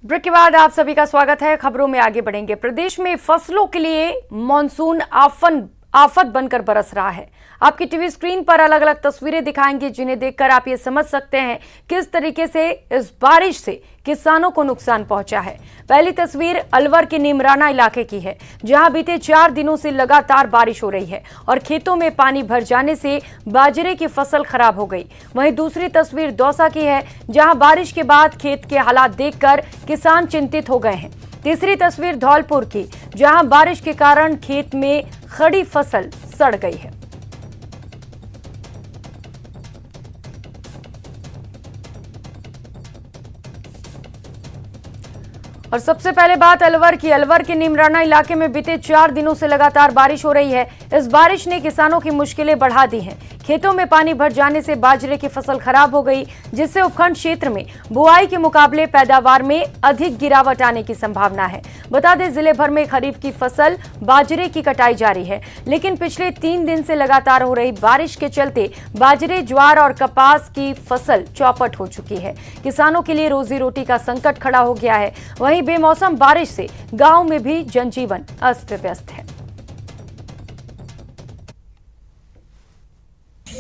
Break के बाद आप सभी का स्वागत है। खबरों में आगे बढ़ेंगे। प्रदेश में फसलों के लिए मानसून आफत बनकर बरस रहा है। आपकी टीवी स्क्रीन पर अलग अलग तस्वीरें दिखाएंगे, जिन्हें देखकर आप ये समझ सकते हैं किस तरीके से इस बारिश से किसानों को नुकसान पहुंचा है। पहली तस्वीर अलवर के नीमराना इलाके की है, जहां बीते 4 दिनों से लगातार बारिश हो रही है और खेतों में पानी भर जाने से बाजरे की फसल खराब हो गई। वहीं दूसरी तस्वीर दौसा की है, जहां बारिश के बाद खेत के हालात देखकर किसान चिंतित हो गए हैं। तीसरी तस्वीर धौलपुर की, जहां बारिश के कारण खेत में खड़ी फसल सड़ गई है। और सबसे पहले बात अलवर की। अलवर के नीमराना इलाके में बीते 4 दिनों से लगातार बारिश हो रही है। इस बारिश ने किसानों की मुश्किलें बढ़ा दी हैं। खेतों में पानी भर जाने से बाजरे की फसल खराब हो गई, जिससे उपखंड क्षेत्र में बुआई के मुकाबले पैदावार में अधिक गिरावट आने की संभावना है। बता दें, जिले भर में खरीफ की फसल बाजरे की कटाई जारी है, लेकिन पिछले 3 दिन से लगातार हो रही बारिश के चलते बाजरे, ज्वार और कपास की फसल चौपट हो चुकी है। किसानों के लिए रोजी रोटी का संकट खड़ा हो गया है। वहीं बेमौसम बारिश से गांव में भी जनजीवन अस्त व्यस्त है।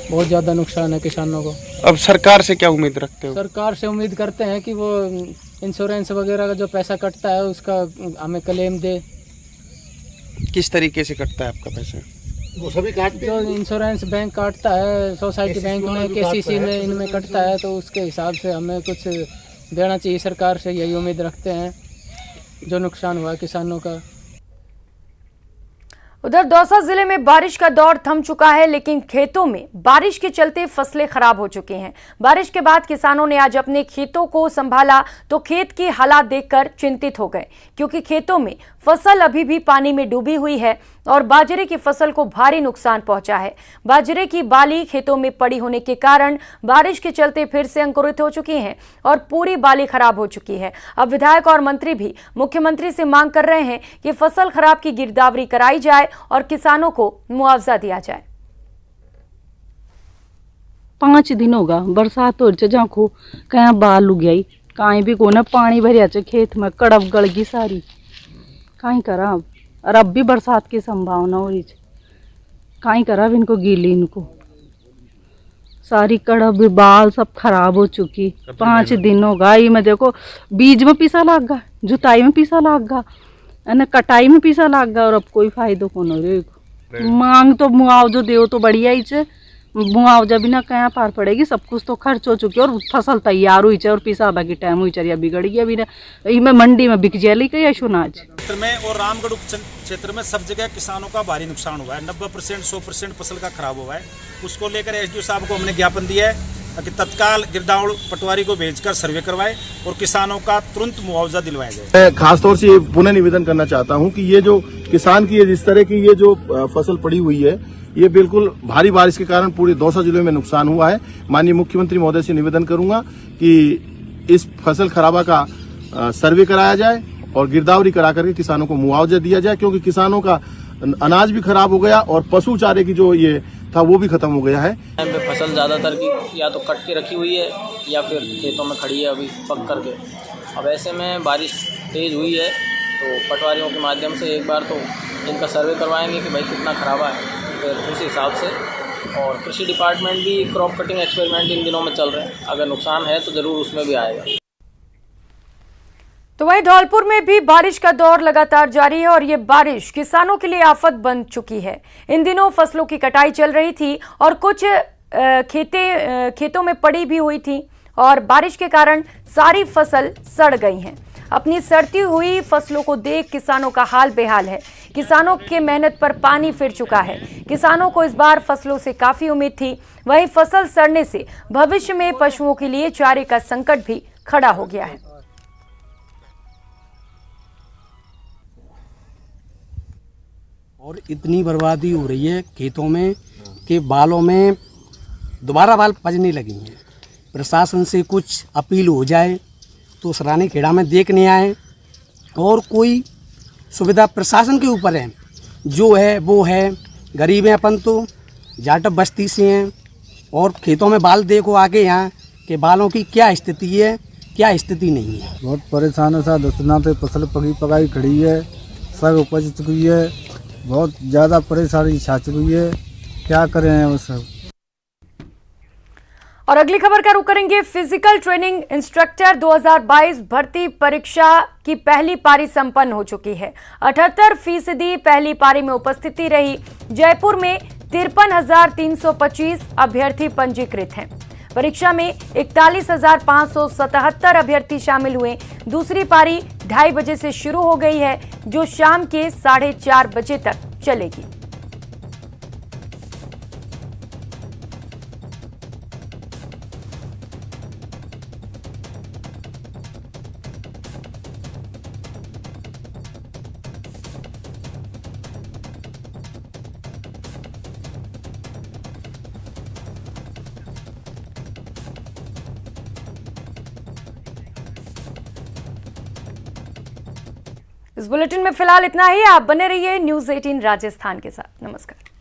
बहुत ज़्यादा नुकसान है किसानों को। अब सरकार से क्या उम्मीद रखते हो? सरकार से उम्मीद करते हैं कि वो इंश्योरेंस वगैरह का जो पैसा कटता है उसका हमें क्लेम दे। किस तरीके से कटता है आपका पैसा? वो सभी काटते जो इंश्योरेंस बैंक काटता है, सोसाइटी बैंक में, केसीसी में, इनमें कटता है, तो उसके हिसाब से हमें कुछ देना चाहिए सरकार से। यही उम्मीद रखते हैं जो नुकसान हुआ किसानों का। उधर दौसा जिले में बारिश का दौर थम चुका है, लेकिन खेतों में बारिश के चलते फसलें खराब हो चुकी हैं। बारिश के बाद किसानों ने आज अपने खेतों को संभाला तो खेत की हालात देखकर चिंतित हो गए, क्योंकि खेतों में फसल अभी भी पानी में डूबी हुई है और बाजरे की फसल को भारी नुकसान पहुंचा है। बाजरे की बाली खेतों में पड़ी होने के कारण बारिश के चलते फिर से अंकुरित हो चुकी हैं और पूरी बाली खराब हो चुकी है। अब विधायक और मंत्री भी मुख्यमंत्री से मांग कर रहे हैं कि फसल खराब की गिरदावरी कराई जाए और किसानों को मुआवजा दिया जाए। 5 दिन होगा बरसात हो जहाँ खो कहीं बाल उग गई, कहीं भी को ना पानी भरिया खेत में, कड़ब गड़ गई सारी, कहीं करा। और अब भी बरसात की संभावना हो रही है, कहीं करा इनको गीली, इनको सारी कड़ब बाल सब खराब हो चुकी। 5 दिन होगा ये में देखो, बीज में पीसा लाग गा, जुताई में पीसा लाग गा, कटाई में पीसा लाग गा, और अब कोई फायदो कौन हो रही। मांग तो मुआवजो दे तो बढ़िया ही है, मुआवजा बिना कहाँ पार पड़ेगी। सब कुछ तो खर्च हो चुकी है और फसल तैयार हुई है और पिसाबा की टाइम हुई चरिया बिगड़ गया। अभी मैं मंडी में बिक जाए कई अशुनाज क्षेत्र में और रामगढ़ क्षेत्र में सब जगह किसानों का भारी नुकसान हुआ है। 90% 100% फसल का खराब हुआ है। उसको लेकर एसडीओ साहब को हमने ज्ञापन दिया है कि तत्काल गिरदावड़ पटवारी को भेजकर सर्वे करवाए और किसानों का तुरंत मुआवजा दिलवाया जाए। मैं खासतौर से पुनः निवेदन करना चाहता हूं कि ये जो किसान की जिस तरह की ये जो फसल पड़ी हुई है, ये बिल्कुल भारी बारिश के कारण पूरे दौसा जिले में नुकसान हुआ है। माननीय मुख्यमंत्री महोदय से निवेदन करूंगा कि इस फसल खराबा का सर्वे कराया जाए और गिरदावरी करा करके किसानों को मुआवजा दिया जाए, क्योंकि किसानों का अनाज भी खराब हो गया और पशु चारे की जो ये था वो भी खत्म हो गया है। फसल ज़्यादातर की या तो कट के रखी हुई है या फिर खेतों में खड़ी है अभी पक करके। अब ऐसे में बारिश तेज़ हुई है तो पटवारियों के माध्यम से एक बार तो इनका सर्वे करवाएंगे कि भाई कितना खराबा है, फिर उस हिसाब से। और कृषि डिपार्टमेंट भी क्रॉप कटिंग एक्सपेरिमेंट इन दिनों में चल रहे हैं, अगर नुकसान है तो ज़रूर उसमें भी आएगा। तो वहीं धौलपुर में भी बारिश का दौर लगातार जारी है और ये बारिश किसानों के लिए आफत बन चुकी है। इन दिनों फसलों की कटाई चल रही थी और कुछ खेतों में पड़ी भी हुई थी और बारिश के कारण सारी फसल सड़ गई हैं। अपनी सड़ती हुई फसलों को देख किसानों का हाल बेहाल है। किसानों के मेहनत पर पानी फिर चुका है। किसानों को इस बार फसलों से काफी उम्मीद थी, वहीं फसल सड़ने से भविष्य में पशुओं के लिए चारे का संकट भी खड़ा हो गया है। और इतनी बर्बादी हो रही है खेतों में कि बालों में दोबारा बाल पजने लगी हैं। प्रशासन से कुछ अपील हो जाए तो सराहनीय खेड़ा में देखने आए और कोई सुविधा प्रशासन के ऊपर है, जो है वो है। गरीब हैं अपन तो, जाटव बस्ती से हैं और खेतों में बाल देखो आगे यहाँ के बालों की क्या स्थिति है। क्या स्थिति नहीं है। बहुत परेशान है साहब, 10 दिनों से फसल पकाई खड़ी है, सब उपज चुकी है, बहुत ज़्यादा परेशानी छा चुकी है, क्या करें वो सब। और अगली खबर का रुख करेंगे। फिजिकल ट्रेनिंग इंस्ट्रक्टर 2022 भर्ती परीक्षा की पहली पारी संपन्न हो चुकी है। 78% पहली पारी में उपस्थिति रही। जयपुर में 53,325 अभ्यर्थी पंजीकृत हैं। परीक्षा में 41,577 अभ्यर्थी शामिल हुए। दूसरी पारी 2:30 बजे से शुरू हो गई है, जो शाम के 4:30 बजे तक चलेगी। इस बुलेटिन में फिलहाल इतना ही। आप बने रहिए न्यूज़ 18 राजस्थान के साथ। नमस्कार।